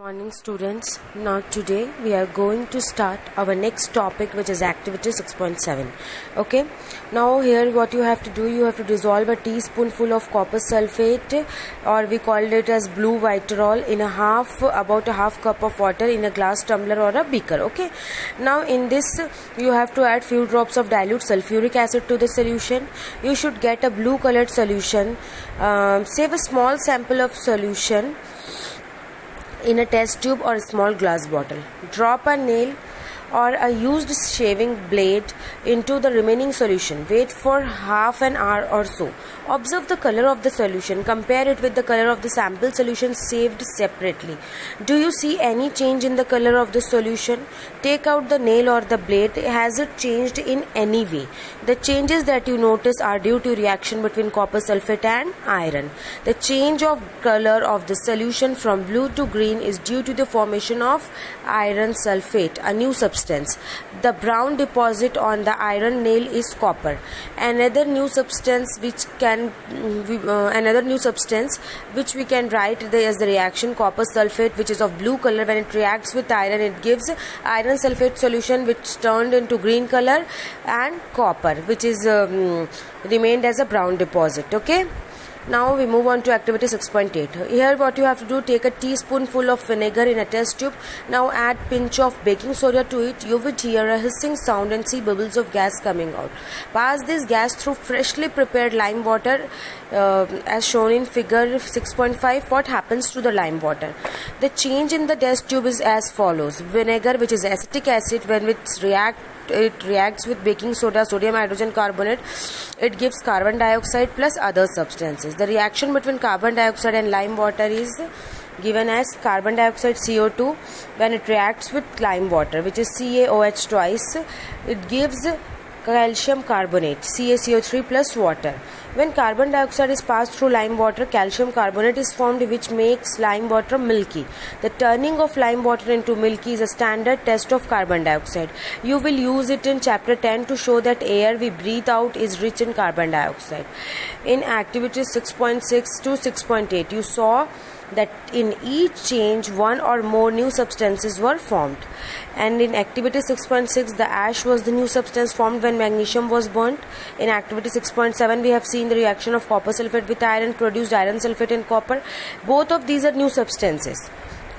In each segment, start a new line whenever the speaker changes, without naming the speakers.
Morning students. Now today we are going to start our next topic, which is activity 6.7. Okay, now here what you have to do, you have to dissolve a teaspoonful of copper sulfate, or we called it as blue Viterol, in about a half cup of water in a glass tumbler or a beaker. Okay, now in this you have to add few drops of dilute sulfuric acid to the solution. You should get a blue colored solution. Save a small sample of solution in a test tube or a small glass bottle. Drop a nail or a used shaving blade into the remaining solution. Wait for half an hour or so. Observe the color of the solution. Compare it with the color of the sample solution saved separately. Do you see any change in the color of the solution? Take out the nail or the blade. Has it changed in any way? The changes that you notice are due to reaction between copper sulfate and iron. The change of color of the solution from blue to green is due to the formation of iron sulfate, a new substance. The brown deposit on the iron nail is copper. Another new substance which we can write as the reaction copper sulfate, which is of blue color. When it reacts with iron, it gives iron sulfate solution, which turned into green color, and copper, which is remained as a brown deposit. Okay. Now we move on to activity 6.8. Here what you have to do, take a teaspoonful of vinegar in a test tube. Now add pinch of baking soda to it. You would hear a hissing sound and see bubbles of gas coming out. Pass this gas through freshly prepared lime water as shown in figure 6.5. What happens to the lime water? The change in the test tube is as follows. Vinegar, which is acetic acid, when it reacts with baking soda, sodium hydrogen carbonate, it gives carbon dioxide plus other substances. The reaction between carbon dioxide and lime water is given as carbon dioxide CO2. When it reacts with lime water, which is CaOH twice, it gives calcium carbonate, CaCO3 plus water. When carbon dioxide is passed through lime water, calcium carbonate is formed, which makes lime water milky. The turning of lime water into milky is a standard test of carbon dioxide. You will use it in chapter 10 to show that air we breathe out is rich in carbon dioxide. In activities 6.6 to 6.8, you saw that in each change one or more new substances were formed. And in activity 6.6, the ash was the new substance formed when magnesium was burnt. In activity 6.7, we have seen the reaction of copper sulfate with iron produced iron sulfate and copper. Both of these are new substances.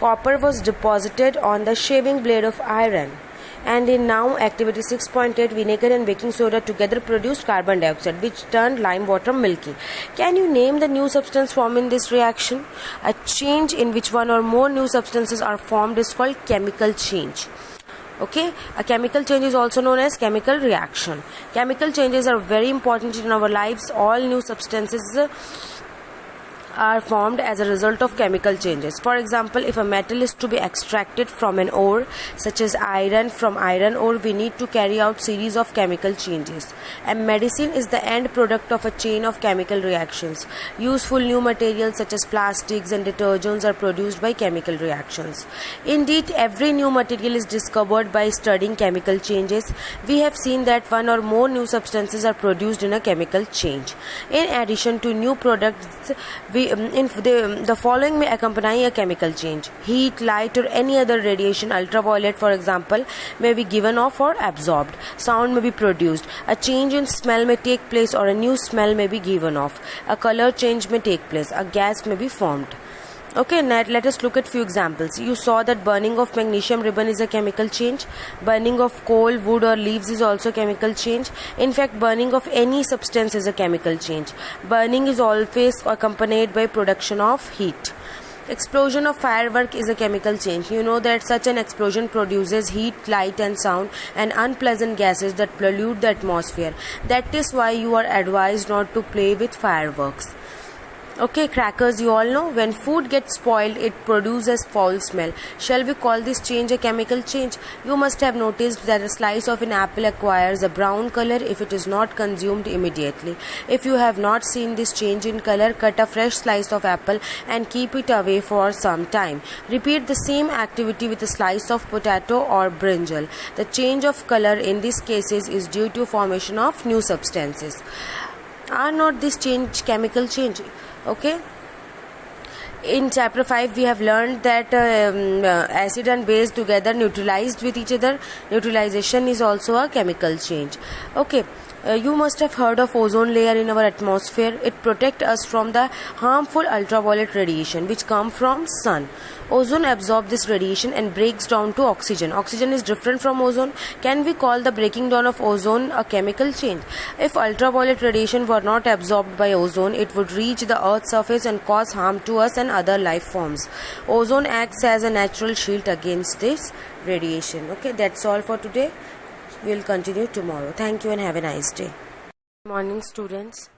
Copper was deposited on the shaving blade of iron. And in now activity 6.8, vinegar and baking soda together produced carbon dioxide, which turned lime water milky. Can you name the new substance formed in this reaction? A change in which one or more new substances are formed is called chemical change. Okay, a chemical change is also known as chemical reaction. Chemical changes are very important in our lives. All new substances are formed as a result of chemical changes. For example, if a metal is to be extracted from an ore, such as iron from iron ore, we need to carry out series of chemical changes. And medicine is the end product of a chain of chemical reactions. Useful new materials such as plastics and detergents are produced by chemical reactions. Indeed, every new material is discovered by studying chemical changes. We have seen that one or more new substances are produced in a chemical change. In addition to new products, the following may accompany a chemical change. Heat, light, or any other radiation, ultraviolet for example, may be given off or absorbed. Sound may be produced. A change in smell may take place, or a new smell may be given off. A color change may take place. A gas may be formed. Okay, now let us look at few examples. You saw that burning of magnesium ribbon is a chemical change. Burning of coal, wood or leaves is also a chemical change. In fact, burning of any substance is a chemical change. Burning is always accompanied by production of heat. Explosion of firework is a chemical change. You know that such an explosion produces heat, light and sound and unpleasant gases that pollute the atmosphere. That is why you are advised not to play with fireworks. Okay, crackers, you all know, when food gets spoiled, it produces foul smell. Shall we call this change a chemical change? You must have noticed that a slice of an apple acquires a brown color if it is not consumed immediately. If you have not seen this change in color, cut a fresh slice of apple and keep it away for some time. Repeat the same activity with a slice of potato or brinjal. The change of color in these cases is due to formation of new substances. Are not this change chemical change? Okay. In chapter 5 we have learned that acid and base together neutralized with each other. Neutralization is also a chemical change. Okay. You must have heard of ozone layer in our atmosphere. It protects us from the harmful ultraviolet radiation which come from sun. Ozone absorbs this radiation and breaks down to oxygen. Oxygen is different from ozone. Can we call the breaking down of ozone a chemical change? If ultraviolet radiation were not absorbed by ozone, it would reach the earth's surface and cause harm to us and other life forms. Ozone acts as a natural shield against this radiation. Okay, that's all for today. We'll continue tomorrow. Thank you and have a nice day. Morning, students.